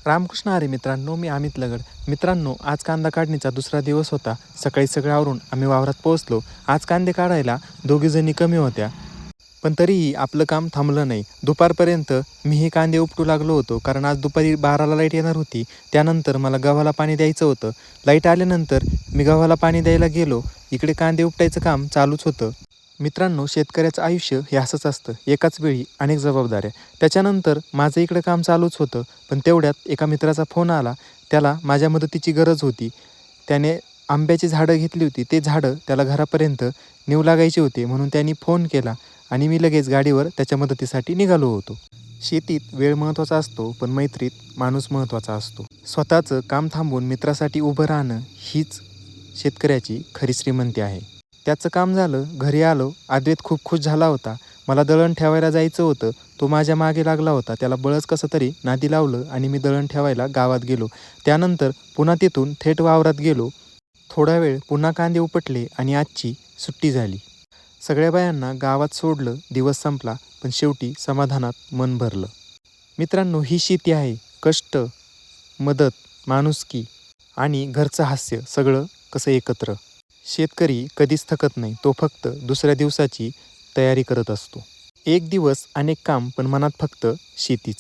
रामकृष्ण हरी मित्रांनो, मी अमित लगड. मित्रांनो, आज कांदा काढणीचा दुसरा दिवस होता. सकाळी सगळं आवरून आम्ही वावरात पोहोचलो. आज कांदे काढायला दोघीजणी कमी होत्या, पण तरीही आपलं काम थांबलं नाही. दुपारपर्यंत मी हे कांदे उपटू लागलो होतो, कारण आज दुपारी 12ला लाईट येणार होती. त्यानंतर मला गव्हाला पाणी द्यायचं होतं. लाईट आल्यानंतर मी गव्हाला पाणी द्यायला गेलो. इकडे कांदे उपटायचं काम चालूच होतं. मित्रांनो, शेतकऱ्याचं आयुष्य हे असंच असतं, एकाच वेळी अनेक जबाबदाऱ्या. त्याच्यानंतर माझं इकडं काम चालूच होतं, पण तेवढ्यात एका मित्राचा फोन आला. त्याला माझ्या मदतीची गरज होती. त्याने आंब्याची झाडं घेतली होती, ते झाडं त्याला घरापर्यंत नेऊ लागायचे होते, म्हणून त्यांनी फोन केला आणि मी लगेच गाडीवर त्याच्या मदतीसाठी निघालो होतो. शेतीत वेळ महत्त्वाचा असतो, पण मैत्रीत माणूस महत्त्वाचा असतो. स्वतःचं काम थांबवून मित्रासाठी उभं राहणं हीच शेतकऱ्याची खरी श्रीमंती आहे. त्याचं काम झालं, घरी आलो. अद्वैत खूप खुश झाला होता. मला दळण ठेवायला जायचं होतं. तो माझ्या मागे लागला होता. त्याला बळच कसं तरी नादी लावलं आणि मी दळण ठेवायला गावात गेलो. त्यानंतर पुन्हा तिथून थेट वावरात गेलो. थोडा वेळ पुन्हा कांदे उपटले आणि आजची सुट्टी झाली. सगळ्या बायांना गावात सोडलं. दिवस संपला, पण शेवटी समाधानात मन भरलं. मित्रांनो, ही शेती आहे. कष्ट, मदत, माणुसकी आणि घरचं हास्य सगळं कसं एकत्र. शेतकरी कधीच थकत नाही. तो फक्त दुसऱ्या दिवसाची तयारी करत असतो. एक दिवस अनेक काम, पण मनात फक्त शेतीच.